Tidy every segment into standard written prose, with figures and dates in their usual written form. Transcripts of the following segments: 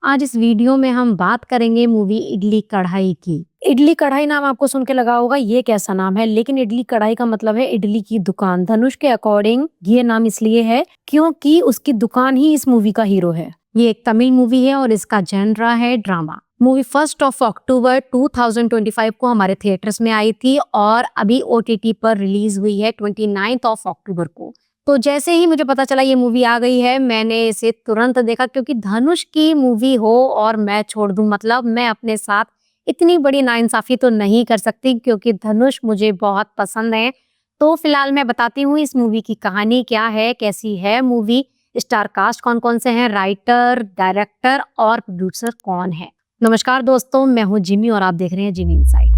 आज इस वीडियो में हम बात करेंगे मूवी इडली कढ़ाई की। इडली कढ़ाई नाम आपको सुन के लगा होगा ये कैसा नाम है, लेकिन इडली कढ़ाई का मतलब है इडली की दुकान। धनुष के अकॉर्डिंग ये नाम इसलिए है क्योंकि उसकी दुकान ही इस मूवी का हीरो है। ये एक तमिल मूवी है और इसका जेनरा है ड्रामा। मूवी 1 अक्टूबर 2025 को हमारे थिएटर्स में आई थी और अभी OTT पर रिलीज हुई है 29 अक्टूबर को। तो जैसे ही मुझे पता चला ये मूवी आ गई है, मैंने इसे तुरंत देखा क्योंकि धनुष की मूवी हो और मैं छोड़ दूं, मतलब मैं अपने साथ इतनी बड़ी नाइंसाफी तो नहीं कर सकती क्योंकि धनुष मुझे बहुत पसंद है। तो फिलहाल मैं बताती हूँ इस मूवी की कहानी क्या है, कैसी है मूवी, स्टार कास्ट कौन-कौन से हैं, राइटर, डायरेक्टर और प्रोड्यूसर कौन है। नमस्कार दोस्तों, मैं हूँ जिमी और आप देख रहे हैं जिमी इनसाइड।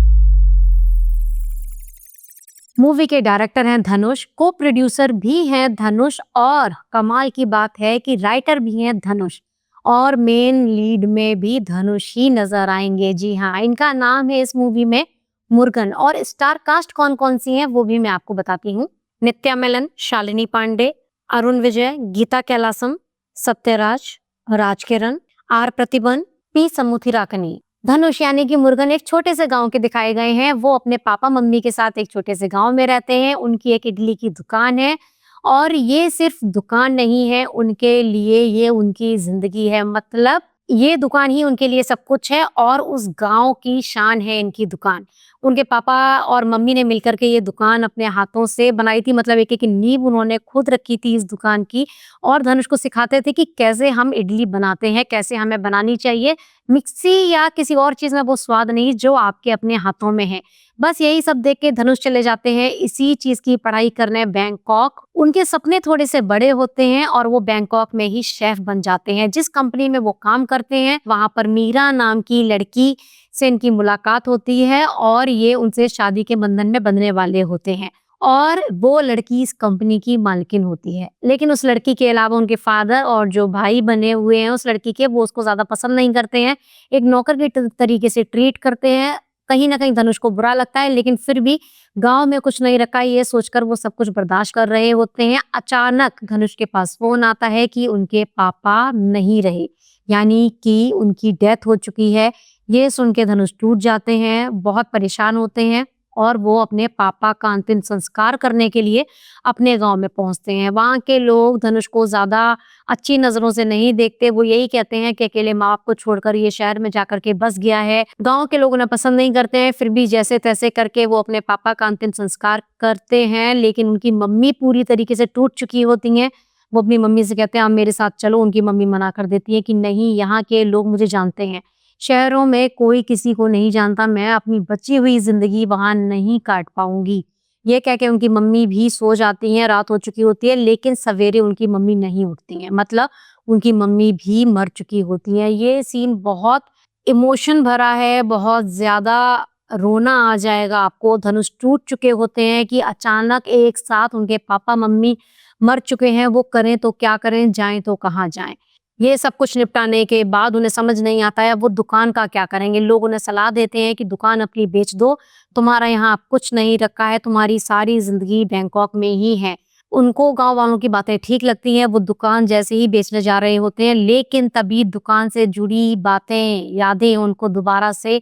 मूवी के डायरेक्टर हैं धनुष, को प्रोड्यूसर भी हैं धनुष और कमाल की बात है कि राइटर भी हैं धनुष और मेन लीड में भी धनुष ही नजर आएंगे। जी हाँ, इनका नाम है इस मूवी में मुर्गन। और स्टार कास्ट कौन कौन सी हैं वो भी मैं आपको बताती हूँ। नित्या मेनन, शालिनी पांडे, अरुण विजय, गीता कैलासम, सत्यराज, राज किरण, आर प्रतिबन, पी समुथिराकनी। धनुष यानी कि मुर्गन एक छोटे से गांव के दिखाए गए हैं। वो अपने पापा मम्मी के साथ एक छोटे से गांव में रहते हैं। उनकी एक इडली की दुकान है और ये सिर्फ दुकान नहीं है उनके लिए, ये उनकी जिंदगी है। मतलब ये दुकान ही उनके लिए सब कुछ है और उस गांव की शान है इनकी दुकान। उनके पापा और मम्मी ने मिलकर के ये दुकान अपने हाथों से बनाई थी, मतलब एक एक नींव उन्होंने खुद रखी थी इस दुकान की और धनुष को सिखाते थे कि कैसे हम इडली बनाते हैं, कैसे हमें बनानी चाहिए। मिक्सी या किसी और चीज में वो स्वाद नहीं जो आपके अपने हाथों में है। बस यही सब देख के धनुष चले जाते हैं इसी चीज की पढ़ाई करने बैंकॉक। उनके सपने थोड़े से बड़े होते हैं और वो बैंकॉक में ही शेफ बन जाते हैं। जिस कंपनी में वो काम करते हैं वहां पर मीरा नाम की लड़की से इनकी मुलाकात होती है और ये उनसे शादी के बंधन में बंधने वाले होते हैं और वो लड़की इस कंपनी की मालकिन होती है। लेकिन उस लड़की के अलावा उनके फादर और जो भाई बने हुए हैं उस लड़की के, वो उसको ज्यादा पसंद नहीं करते हैं, एक नौकर के तरीके से ट्रीट करते हैं। कहीं ना कहीं धनुष को बुरा लगता है लेकिन फिर भी गांव में कुछ नहीं रखा ये सोचकर वो सब कुछ बर्दाश्त कर रहे होते हैं। अचानक धनुष के पास फोन आता है कि उनके पापा नहीं रहे, यानी कि उनकी डेथ हो चुकी है। ये सुन के धनुष टूट जाते हैं, बहुत परेशान होते हैं और वो अपने पापा का अंतिम संस्कार करने के लिए अपने गांव में पहुंचते हैं। वहां के लोग धनुष को ज्यादा अच्छी नजरों से नहीं देखते। वो यही कहते हैं कि अकेले माँ बाप को छोड़कर ये शहर में जाकर के बस गया है। गांव के लोग उन्हें पसंद नहीं करते हैं, फिर भी जैसे तैसे करके वो अपने पापा का अंतिम संस्कार करते हैं। लेकिन उनकी मम्मी पूरी तरीके से टूट चुकी होती हैं। वो अपनी मम्मी से कहते हैं आप मेरे साथ चलो। उनकी मम्मी मना कर देती है कि नहीं, यहाँ के लोग मुझे जानते हैं, शहरों में कोई किसी को नहीं जानता, मैं अपनी बची हुई जिंदगी वहां नहीं काट पाऊंगी। ये कह के उनकी मम्मी भी सो जाती हैं, रात हो चुकी होती है लेकिन सवेरे उनकी मम्मी नहीं उठती हैं, मतलब उनकी मम्मी भी मर चुकी होती हैं। ये सीन बहुत इमोशन भरा है, बहुत ज्यादा रोना आ जाएगा आपको। धनुष टूट चुके होते हैं कि अचानक एक साथ उनके पापा मम्मी मर चुके हैं, वो करें तो क्या करें, जाएं तो कहाँ जाएं। ये सब कुछ निपटाने के बाद उन्हें समझ नहीं आता है वो दुकान का क्या करेंगे। लोग उन्हें सलाह देते हैं कि दुकान अपनी बेच दो, तुम्हारा यहाँ कुछ नहीं रखा है, तुम्हारी सारी जिंदगी बैंकॉक में ही है। उनको गांव वालों की बातें ठीक लगती हैं। वो दुकान जैसे ही बेचने जा रहे होते हैं लेकिन तभी दुकान से जुड़ी बातें, यादें उनको दोबारा से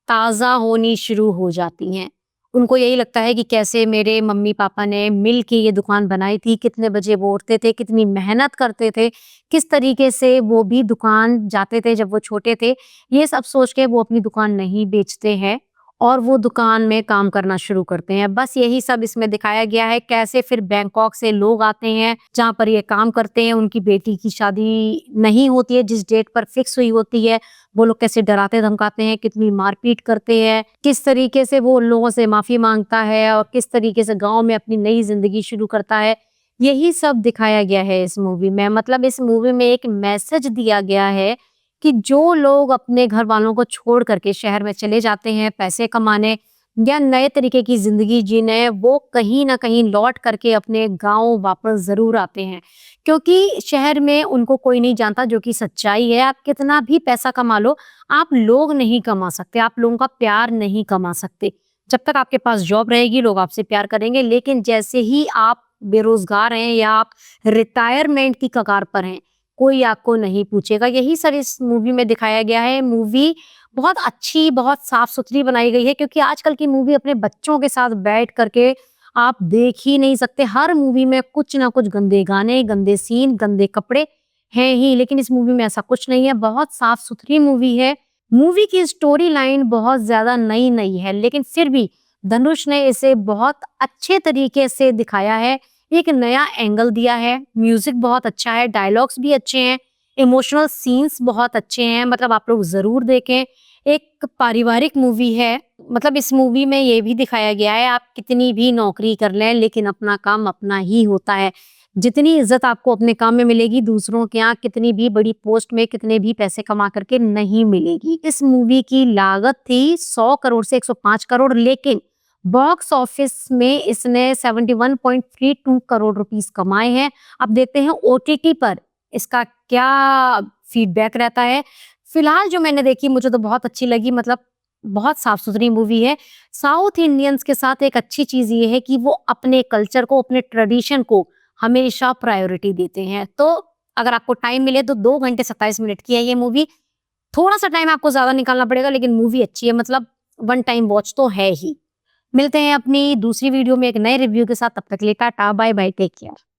ताजा होनी शुरू हो जाती हैं। उनको यही लगता है कि कैसे मेरे मम्मी पापा ने मिल के ये दुकान बनाई थी, कितने बजे वो उठते थे, कितनी मेहनत करते थे, किस तरीके से वो भी दुकान जाते थे जब वो छोटे थे। ये सब सोच के वो अपनी दुकान नहीं बेचते हैं और वो दुकान में काम करना शुरू करते हैं। बस यही सब इसमें दिखाया गया है, कैसे फिर बैंकॉक से लोग आते हैं जहाँ पर ये काम करते हैं। उनकी बेटी की शादी नहीं होती है जिस डेट पर फिक्स हुई होती है। वो लोग कैसे डराते धमकाते हैं, कितनी मारपीट करते हैं, किस तरीके से वो उन लोगों से माफी मांगता है और किस तरीके से गाँव में अपनी नई जिंदगी शुरू करता है। यही सब दिखाया गया है इस मूवी में। मतलब इस मूवी में एक मैसेज दिया गया है कि जो लोग अपने घर वालों को छोड़ करके शहर में चले जाते हैं पैसे कमाने या नए तरीके की जिंदगी जीने, वो कहीं ना कहीं लौट करके अपने गांव वापस जरूर आते हैं क्योंकि शहर में उनको कोई नहीं जानता, जो कि सच्चाई है। आप कितना भी पैसा कमा लो, आप लोग नहीं कमा सकते, आप लोगों का प्यार नहीं कमा सकते। जब तक आपके पास जॉब रहेगी लोग आपसे प्यार करेंगे, लेकिन जैसे ही आप बेरोजगार हैं या आप रिटायरमेंट की कगार पर हैं, कोई आपको नहीं पूछेगा। यही सब इस मूवी में दिखाया गया है। मूवी बहुत अच्छी, बहुत साफ-सुथरी बनाई गई है क्योंकि आजकल की मूवी अपने बच्चों के साथ बैठ कर के आप देख ही नहीं सकते। हर मूवी में कुछ ना कुछ गंदे गाने, गंदे सीन, गंदे कपड़े हैं ही, लेकिन इस मूवी में ऐसा कुछ नहीं है। बहुत साफ-सुथरी मूवी है। मूवी की स्टोरी लाइन बहुत ज़्यादा नई नहीं है, लेकिन फिर भी धनुष ने इसे बहुत अच्छे तरीके से दिखाया है। एक नया एंगल दिया है, म्यूज़िक बहुत अच्छा है, डायलॉग्स भी अच्छे हैं, इमोशनल सीन्स बहुत अच्छे हैं, मतलब आप लोग ज़रूर देखें। एक पारिवारिक मूवी है, मतलब इस मूवी में ये भी दिखाया गया है आप कितनी भी नौकरी कर लें लेकिन अपना काम अपना ही होता है। जितनी इज़्ज़त आपको अपने काम में मिलेगी, दूसरों के यहाँ कितनी भी बड़ी पोस्ट में कितने भी पैसे कमा करके नहीं मिलेगी। इस मूवी की लागत थी 100 करोड़ से 105 करोड़, लेकिन बॉक्स ऑफिस में इसने 71.32 करोड़ रुपीस कमाए हैं। अब देखते हैं ओटीटी पर इसका क्या फीडबैक रहता है। फिलहाल जो मैंने देखी मुझे तो बहुत अच्छी लगी, मतलब बहुत साफ-सुथरी मूवी है। साउथ इंडियंस के साथ एक अच्छी चीज़ ये है कि वो अपने कल्चर को, अपने ट्रेडिशन को हमेशा प्रायोरिटी देते हैं। तो अगर आपको टाइम मिले तो 2 घंटे 27 मिनट की है ये मूवी। थोड़ा-सा टाइम आपको ज़्यादा निकालना पड़ेगा लेकिन मूवी अच्छी है, मतलब वन टाइम वॉच तो है ही। मिलते हैं अपनी दूसरी वीडियो में एक नए रिव्यू के साथ, तब तक के लिए tata, bye bye, take care.